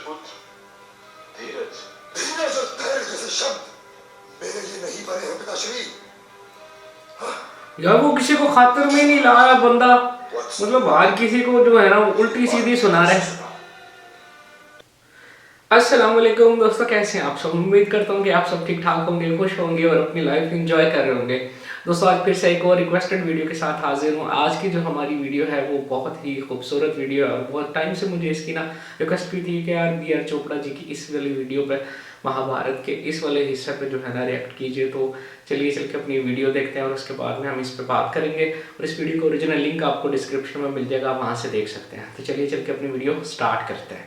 पुत्र धीरज। धीरज और धैर्य जैसे शब्द मेरे लिए नहीं बने हैं पिताश्री। यार वो किसी को खातिर में नहीं लाया बंदा, मतलब हर किसी को जो है ना उल्टी सीधी सुना रहा है। अस्सलाम वालेकुम दोस्तों, कैसे हैं आप सब। उम्मीद करता हूँ कि आप सब ठीक ठाक होंगे, खुश होंगे और अपनी लाइफ एंजॉय कर रहे होंगे। दोस्तों आज फिर से एक और रिक्वेस्टेड वीडियो के साथ हाजिर हूँ। आज की जो हमारी वीडियो है वो बहुत ही खूबसूरत वीडियो है। बहुत टाइम से मुझे इसकी ना रिक्वेस्ट भी थी कि यार बी.आर. चोपड़ा जी की इस वाली वीडियो पे, महाभारत के इस वाले हिस्से पे जो है ना रिएक्ट कीजिए। तो चलिए चल के अपनी वीडियो देखते हैं और उसके बाद में हम इस पर बात करेंगे। और इस वीडियो का ओरिजिनल लिंक आपको डिस्क्रिप्शन में मिल जाएगा, वहाँ से देख सकते हैं। तो चलिए चल के अपनी वीडियो स्टार्ट करते हैं।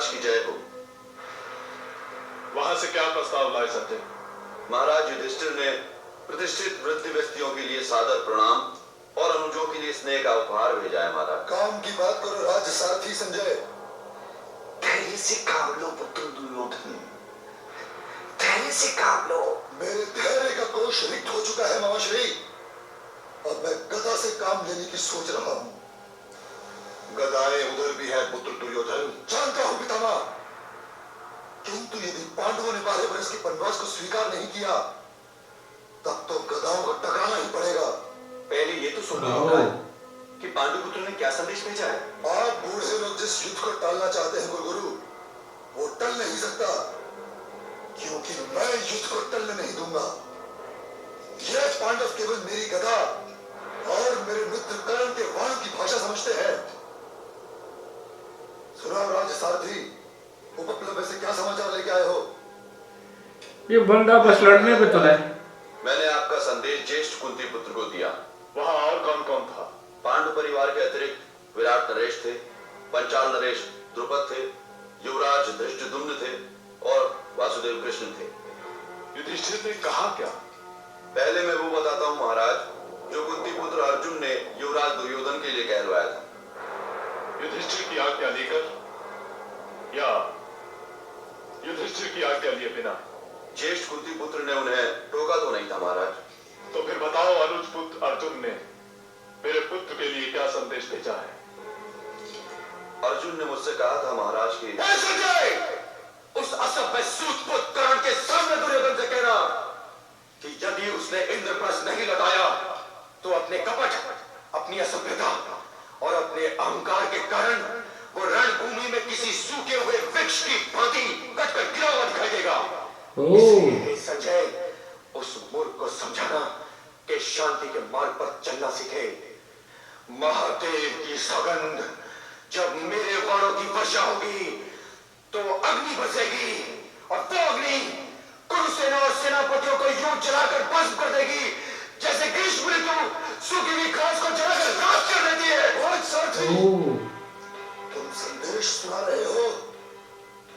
की जय हो। वहां से क्या प्रस्ताव लाए संजय? महाराज युधिष्ठिर ने प्रतिष्ठित वृद्ध व्यक्तियों के लिए सादर प्रणाम और अनुजों के लिए स्नेह का उपहार भेजा है। महाराज काम की बात करो राज्य सारथी संजय। धैर्य से काम लो पुत्र दुर्योधन, धैर्य से काम लो। मेरे धैर्य का कोश रिक्त हो चुका है मामाश्री। अब मैं गदा से काम लेने की सोच रहा हूँ। गदाएं उधर भी है पुत्र दुर्योधन। जानता हूँ पितामह, किंतु यदि पांडवों ने 12 वर्ष के वनवास को स्वीकार नहीं किया तब तो गदाओं को टकराना ही पड़ेगा। पहले ये तो सुनो कि पांडुपुत्र ने क्या संदेश भेजा है। आप बूढ़े लोग जिस युद्ध को टालना चाहते हैं गुरुगुरु, वो टल नहीं सकता, क्योंकि मैं युद्ध को टलने नहीं दूंगा। ये पांडव केवल मेरी गदा और मेरे मित्र कर्ण के वाण की भाषा समझते हैं। सुनो राज सारथी, उपप्लव्य से क्या समाचार लेके आए हो? ये बंदा बस लड़ने पे तुला है। मैंने आपका संदेश ज्येष्ठ कुंती पुत्र को दिया। वहां और कौन कौन था? पांडु परिवार के अतिरिक्त विराट नरेश थे, पंचाल नरेश द्रुपद थे, युवराज धृष्टद्युम्न थे और वासुदेव कृष्ण थे। युधिष्ठिर ने कहा क्या? पहले मैं वो बताता हूँ महाराज जो कुंती पुत्र अर्जुन ने युवराज दुर्योधन के लिए कहलवाया था। युधिष्ठिर की आज्ञा लेकर या युधिष्ठिर की आज्ञा लिए बिना? ज्येष्ठ कुंती पुत्र ने उन्हें टोका तो नहीं था महाराज। तो फिर बताओ अनुज पुत्र अर्जुन ने मेरे पुत्र के लिए क्या संदेश भेजा है? अर्जुन ने मुझसे कहा था महाराज की उस असभ्य सूतपुत्र कर्ण के सामने दुर्योधन से कहना कि यदि उसने इंद्रप्रस्थ नहीं लौटाया तो अपने कपट, अपनी असभ्यता और अपने अहंकार के कारण वो रणभूमि में किसी सूखे हुए वृक्ष की भांति कटकर गिरा हुआ दिखाई देगा। संजय, उस मूर्ख को समझाना कि शांति के मार्ग पर चलना सीखे। महादेव की सौगंध, जब मेरे वाणों की वर्षा होगी तो अग्नि बरसेगी और वो अग्नि कुरुसेना और सेनापतियों को यूं जलाकर भस्म कर देगी जैसे ग्रीष्म ऋतु सूखी हुई घास को जलाकर राख कर देती है। तुम संदेश सुना रहे हो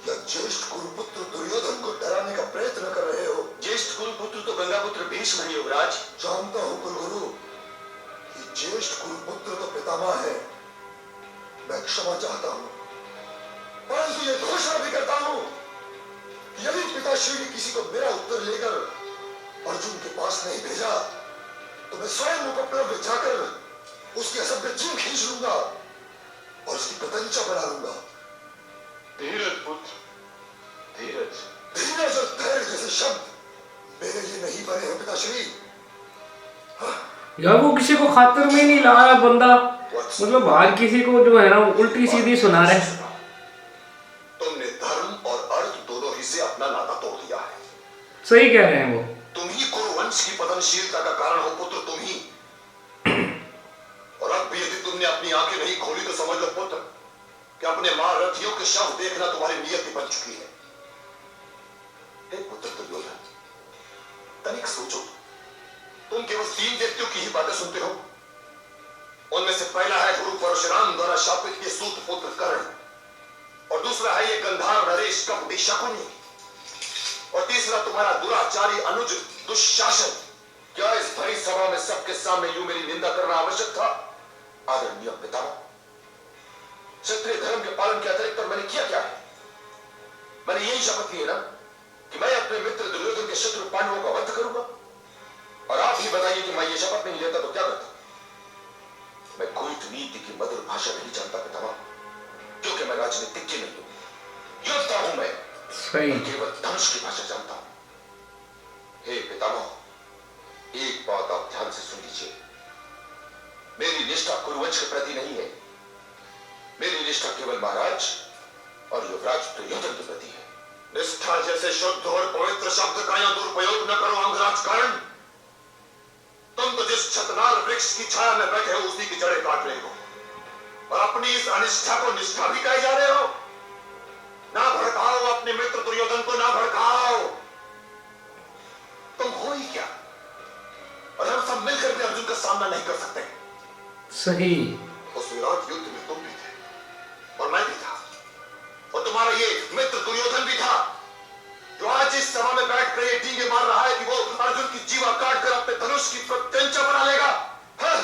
या ज्येष्ठ कुरुपुत्र दुर्योधन को डराने का प्रयत्न कर रहे हो? ज्येष्ठ कुरुपुत्र तो गंगापुत्र भीष्म है युवराज। जानता हूं कुलगुरु कि ज्येष्ठ कुरुपुत्र तो पितामह है। मैं क्षमा चाहता हूं, परंतु ये घोषणा भी करता हूं कि यदि पिताश्री ने किसी को मेरा उत्तर लेकर अर्जुन के पास नहीं भेजा तो मैं स्वयं उपप्लव्य जाकर उसकी असभ्य जीव खींच लूंगा और उसकी प्रतंचा बना लूंगा। धीरज पुत्र धीरज। धीरज और धैर्य जैसे शब्द मेरे लिए नहीं बने हैं पिताश्री। यार वो किसी को खातिर में नहीं लाया बंदा, मतलब हर किसी को जो है ना उल्टी सीधी सुना रहा है। तुमने धर्म और अर्थ दोनों ही से अपना नाता तोड़ दिया है। सही कह रहे हैं वो। तुम ही कुरुवंश की पतनशीलता का कारण हो पुत्र, तुम ही। और अब भी यदि तुमने अपनी आंखें नहीं खोली तो समझ लो पुत्र कि अपने महारथियों के शव देखना तुम्हारी नियति बन चुकी है। हे पुत्र दुर्योधन, तनिक सोचो, तुम केवल 3 व्यक्तियों की ही बातें सुनते हो। उनमें से पहला है गुरु परशुराम द्वारा शापित ये सूत पुत्र कर्ण, और दूसरा है ये गंधार नरेश कपटी शकुनी, और तीसरा तुम्हारा दुराचारी अनुज दुशासन। क्या इस भरी सभा में सबके सामने यूं मेरी निंदा करना आवश्यक था? आदरणीय पितामह, क्षत्रिय धर्म के पालन के अतिरिक्त और मैंने किया क्या है? मैंने यही शपथ ली है ना कि मैं अपने मित्र दुर्योधन के शत्रु पांडवों का वध करूंगा। और आप ही बताइए कि मैं ये शपथ नहीं लेता तो क्या करता? मैं कूटनीति की मधुर भाषा नहीं जानता पितामह, क्योंकि मैं राजनीतिज्ञ नहीं हूं, योद्धा हूं मैं केवल धनुष की भाषा जानता हूं। हे पितामह, एक बात आप ध्यान से सुन लीजिए। मेरी निष्ठा कुरुवंश के प्रति नहीं है, मेरी निष्ठा केवल महाराज और युवराज दुर्योधन के प्रति है। निष्ठा जैसे शुद्ध और पवित्र शब्द का यहां दुरुपयोग न करो अंगराज कर्ण। तुम तो जिस छतनार वृक्ष की छाया में बैठे हो उसी की जड़ें काट रहे हो, और अपनी इस अनिष्ठा को निष्ठा भी कहे जा रहे हो। ना भड़काओ अपने मित्र दुर्योधन को, ना भड़काओ। तुम हो ही क्या, और हम सब मिलकर भी अर्जुन का सामना नहीं कर सकते। सही। उस विराट युद्ध में तुम भी थे और मैं भी था, और तुम्हारा ये मित्र दुर्योधन भी था, जो आज इस सभा में बैठ कर ये डींगे मार रहा है कि वो अर्जुन की जीवा काट कर अपने धनुष की प्रत्यंचा बना लेगा। हाँ?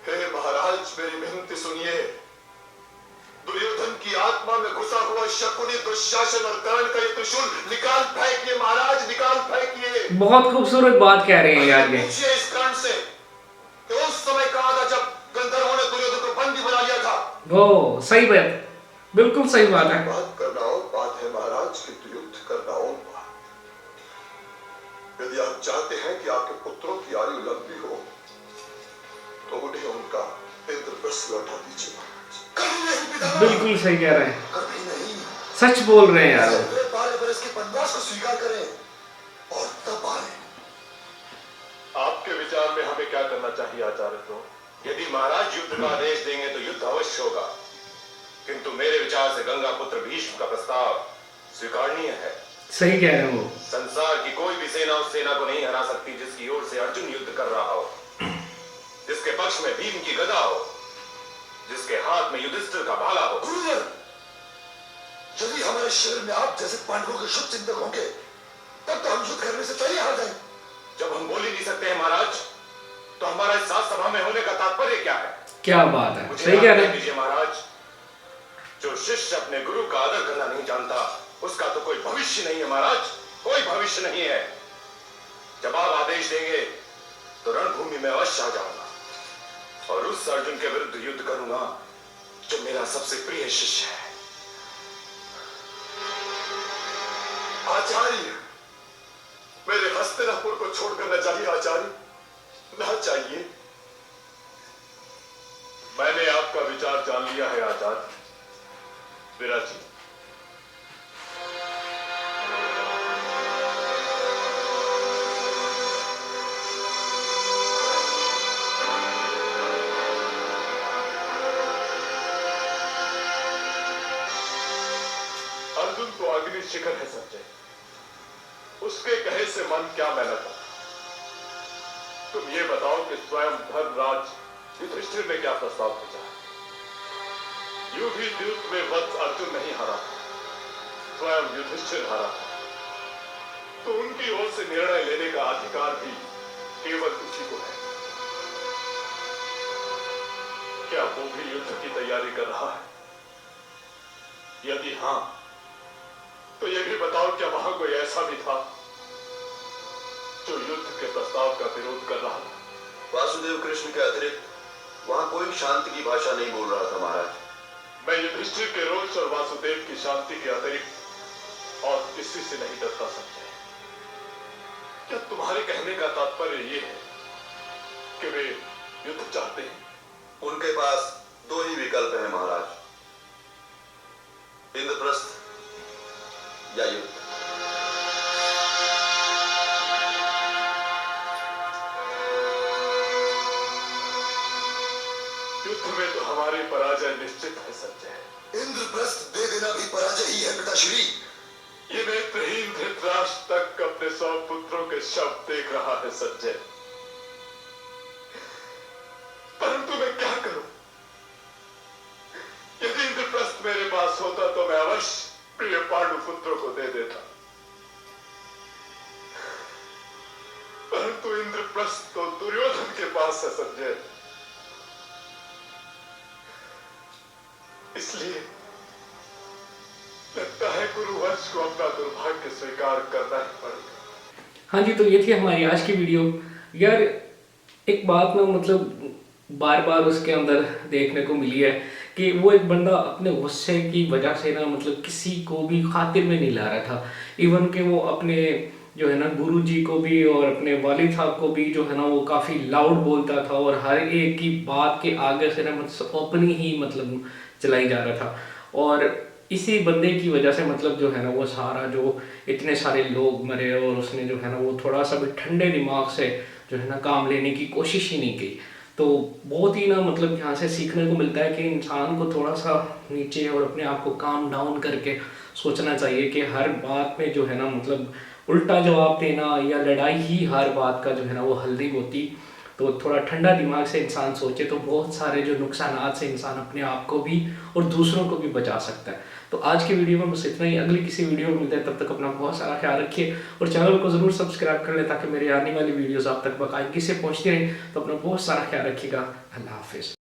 हे महाराज, मेरी विनती सुनिए। दुर्योधन की आत्मा में घुसा हुआ शकुनी, दुशासन और कर्ण का ये त्रिशूल निकाल फेंकिए महाराज, निकाल फेंकिए। बहुत खूबसूरत बात कह रहे हैं यार ये। पूछिए इस कर्ण से कि उस समय कहा था जब गंधर्वों ने दुर्योधन को बंदी बना लिया था। वो सही बात, बिल्कुल सही बात है। बात करना और बात है महाराज, किंतु युद्ध करना और बात। यदि आप चाहते हैं कि आपके पुत्रों की आयु लंबी हो तो उन्हें उनका इंद्रप्रस्थ लौटा दीजिए महाराज। कभी नहीं पितामह, बिल्कुल सही कह रहे हैं, कभी नहीं। सच बोल रहे हैं यार। 12 बरस के वनवास को स्वीकार करें और तब आए। आपके विचार में हमें क्या करना चाहिए आचार्य? तो यदि महाराज युद्ध का आदेश देंगे तो युद्ध अवश्य होगा, किंतु मेरे विचार से गंगा पुत्र भीष्म का प्रस्ताव स्वीकारनीय है। सही कह रहे हैं वो। संसार की कोई भी सेना उस सेना को नहीं हरा सकती जिसकी ओर से अर्जुन युद्ध कर रहा हो, जिसके पक्ष में भीम की गदा हो, जिसके हाथ में युधिष्ठिर का भाला हो। गुरुवर, यदि हमारे शरीर में आप जैसे पांडवों के शुभ चिंतक होंगे तब तो हम युद्ध करने से पहले हार जाएं। जब हम बोल ही नहीं सकते हैं महाराज, तो हमारा इस सात सभा में होने का तात्पर्य क्या है? क्या बात है, मुझे सही कह रहे हैं। महाराज, जो शिष्य अपने गुरु का आदर करना नहीं जानता उसका तो कोई भविष्य नहीं है महाराज, कोई भविष्य नहीं है। जब आप आदेश देंगे तो रणभूमि में अवश्य आ जाऊंगा और उस अर्जुन के विरुद्ध युद्ध करूंगा जो मेरा सबसे प्रिय शिष्य है। आचार्य, मेरे हस्तिनापुर को छोड़कर न चाहिए आचार्य, न चाहिए। मैंने आपका विचार जान लिया है आचार्य। विराट जी, अर्जुन तो अग्नि शिखर है संजय, उसके कहे से मन क्या मेहनत था। तुम ये बताओ कि स्वयं धर्मराज युधिष्ठिर ने क्या प्रस्ताव भेजा है? यूं भी युद्ध में वत्स अर्जुन नहीं हारा था, स्वयं युधिष्ठिर हारा था, तो उनकी ओर से निर्णय लेने का अधिकार भी केवल उसी को है। क्या वो भी युद्ध की तैयारी कर रहा है? यदि हां, तो यह भी बताओ क्या वहां कोई ऐसा भी था जो युद्ध के प्रस्ताव का विरोध कर रहा था? वासुदेव कृष्ण के अतिरिक्त वहां कोई शांति की भाषा नहीं बोल रहा था महाराज। मैं युधिष्ठिर के रोष और वासुदेव की शांति के अतिरिक्त और किसी से नहीं डरता संजय। क्या तुम्हारे कहने का तात्पर्य यह है कि वे युद्ध चाहते हैं? उनके पास दो ही विकल्प हैं महाराज, इंद्रप्रस्थ या युद्ध। युद्ध में तो हमारी पराजय निश्चित है संजय। इंद्रप्रस्थ दे देना भी पराजय ही है पिताश्री। ये नेत्रहीन धृतराष्ट्र तक अपने 100 पुत्रों के शव देख रहा है संजय, परंतु मैं क्या करूं? यदि इंद्रप्रस्थ मेरे पास होता तो मैं अवश्य प्रिय पांडु पुत्रों को दे देता, परंतु इंद्रप्रस्थ तो दुर्योधन के पास है संजय। इसलिए लगता है गुरुवंश को अपना दुर्भाग्य स्वीकार करना ही पड़ेगा। हाँ जी, तो ये थी हमारी आज की वीडियो। यार एक बात ना मतलब बार बार उसके अंदर देखने को मिली है कि वो एक बंदा अपने गुस्से की वजह से ना मतलब किसी को भी खातिर में नहीं ला रहा था। इवन के वो अपने जो है ना गुरु जी को भी और अपने वालिद साहब को भी जो है ना वो काफ़ी लाउड बोलता था और हर एक की बात के आगे से ना मतलब अपनी ही मतलब चलाई जा रहा था। और इसी बंदे की वजह से मतलब जो है ना वो सारा जो इतने सारे लोग मरे और उसने जो है ना वो थोड़ा सा भी ठंडे दिमाग से जो है ना काम लेने की कोशिश ही नहीं की। तो बहुत ही ना मतलब यहाँ से सीखने को मिलता है कि इंसान को थोड़ा सा नीचे और अपने आप को काम डाउन करके सोचना चाहिए कि हर बात में जो है ना मतलब उल्टा जवाब देना या लड़ाई ही हर बात का जो है ना वो हल नहीं होती। तो थोड़ा ठंडा दिमाग से इंसान सोचे तो बहुत सारे जो नुकसानात से इंसान अपने आप को भी और दूसरों को भी बचा सकता है। तो आज की वीडियो में बस इतना ही। अगली किसी वीडियो में मिलते हैं, तब तक अपना बहुत सारा ख्याल रखिए और चैनल को ज़रूर सब्सक्राइब कर लें ताकि मेरी आने वाली वीडियोस आप तक बाकायदगी से पहुंचती रहें। तो अपना बहुत सारा ख्याल रखिएगा। अल्लाह हाफिज़।